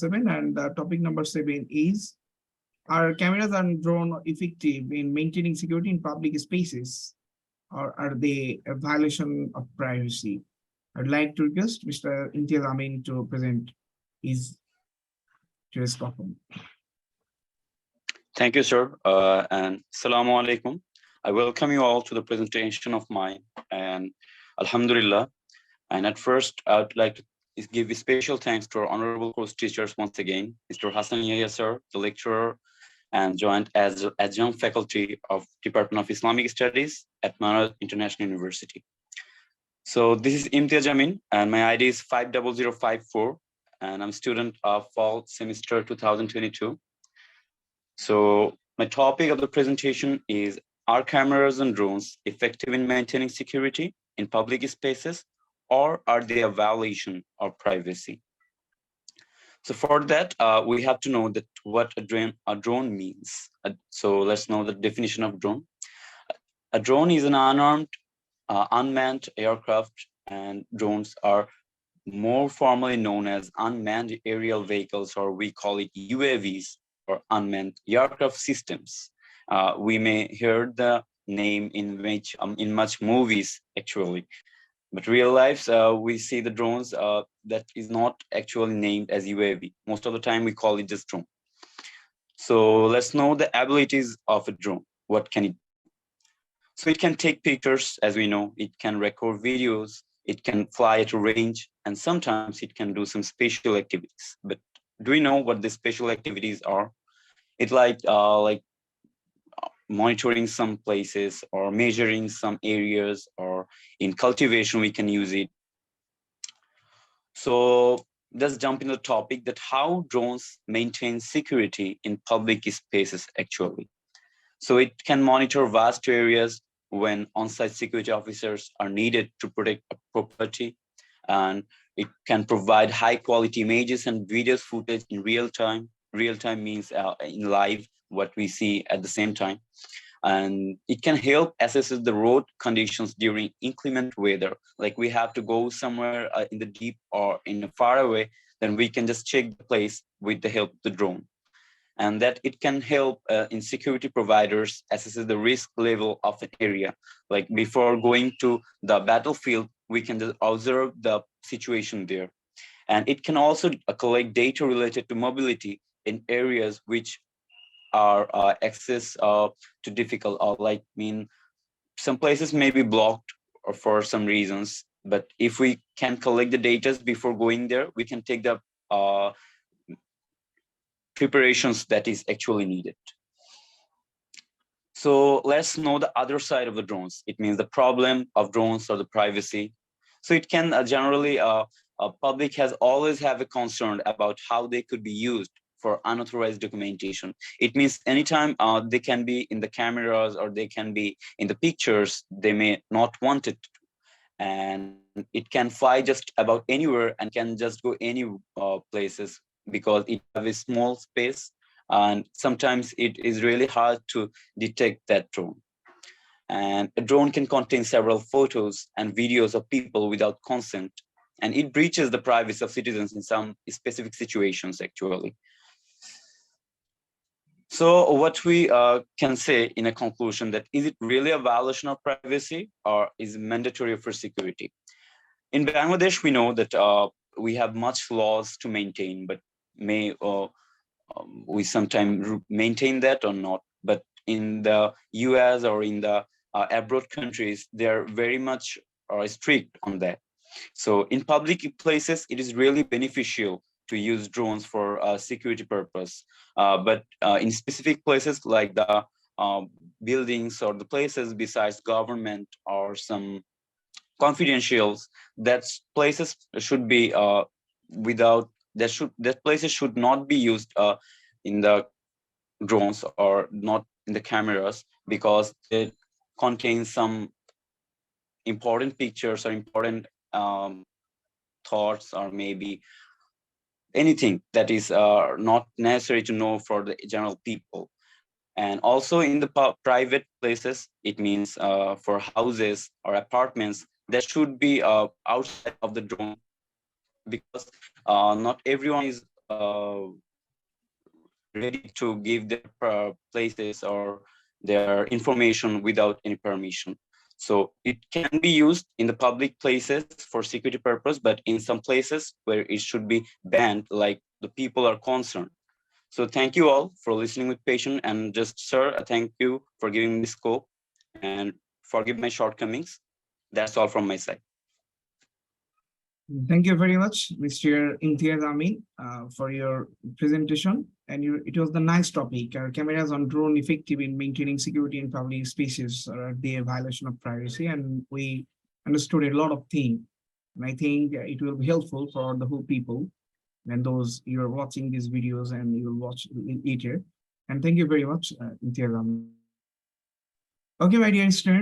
7, and topic number 7 is, are cameras and drone effective in maintaining security in public spaces, or are they a violation of privacy? I'd like to request Mr. Imtiaz Amin to present his today's performance. Thank you, sir, and Assalamu alaikum. I welcome you all to the presentation of mine, and Alhamdulillah. And at first, I would like to give a special thanks to our honorable course teachers once again, Mr. Hasan, Yahya, sir, the lecturer, and joined as adjunct faculty of Department of Islamic Studies at Manarat International University. So this is Imtiaz Amin, and my ID is 50054, and I'm a student of fall semester 2022. So my topic of the presentation is, are cameras and drones effective in maintaining security in public spaces, or are they a violation of privacy? So for that, we have to know that what a drone means. So let's know the definition of drone. A drone is an unarmed, unmanned aircraft, and drones are more formally known as unmanned aerial vehicles, or we call it UAVs, or unmanned aircraft systems. We may hear the name in much movies actually, but real life we see the drones that is not actually named as UAV. Most of the time we call it just drone. So let's know the abilities of a drone. What can it do? So it can take pictures, as we know. It can record videos. It can fly at a range, and sometimes it can do some special activities. But do we know what the special activities are? It like monitoring some places, or measuring some areas, or in cultivation we can use it. So let's jump into the topic that how drones maintain security in public spaces actually. So it can monitor vast areas when on-site security officers are needed to protect a property, and it can provide high quality images and video footage in real time. Real time means in live, what we see at the same time. And it can help assess the road conditions during inclement weather. Like we have to go somewhere in the deep or in a far away, then we can just check the place with the help of the drone. And that it can help in security providers assess the risk level of an area. Like before going to the battlefield, we can just observe the situation there. And it can also collect data related to mobility in areas which are access to difficult, or some places may be blocked or for some reasons. But if we can collect the data before going there, we can take the preparations that is actually needed. So let's know the other side of the drones. It means the problem of drones or the privacy. So it can generally, public has always have a concern about how they could be used for unauthorized documentation. It means anytime they can be in the cameras, or they can be in the pictures, they may not want it. And it can fly just about anywhere and can just go any places, because it has a small space, and sometimes it is really hard to detect that drone. And a drone can contain several photos and videos of people without consent, and it breaches the privacy of citizens in some specific situations actually. So what we can say in a conclusion, that is it really a violation of privacy, or is it mandatory for security? In Bangladesh, we know that we have much laws to maintain, but may we sometimes maintain that or not. But in the US or in the abroad countries, they are very much strict on that. So in public places, it is really beneficial to use drones for security purpose. But in specific places like the buildings or the places besides government or some confidentials, that places should be that places should not be used in the drones or not in the cameras, because it contains some important pictures or important thoughts, or maybe anything that is not necessary to know for the general people. And also in the private places, it means for houses or apartments, that should be outside of the drone, because not everyone is ready to give their places or their information without any permission. So it can be used in the public places for security purpose, but in some places where it should be banned, like the people are concerned. So thank you all for listening with patience, and just, sir, thank you for giving me scope and forgive my shortcomings. That's all from my side. Thank you very much, Mr. Imtiaz Amin, for your presentation. And it was the nice topic. Are cameras on drone effective in maintaining security in public spaces, or are they a violation of privacy? And we understood a lot of things. And I think it will be helpful for the whole people and those you are watching these videos and you will watch later. And thank you very much, Imtiaz Amin. Okay, my dear students.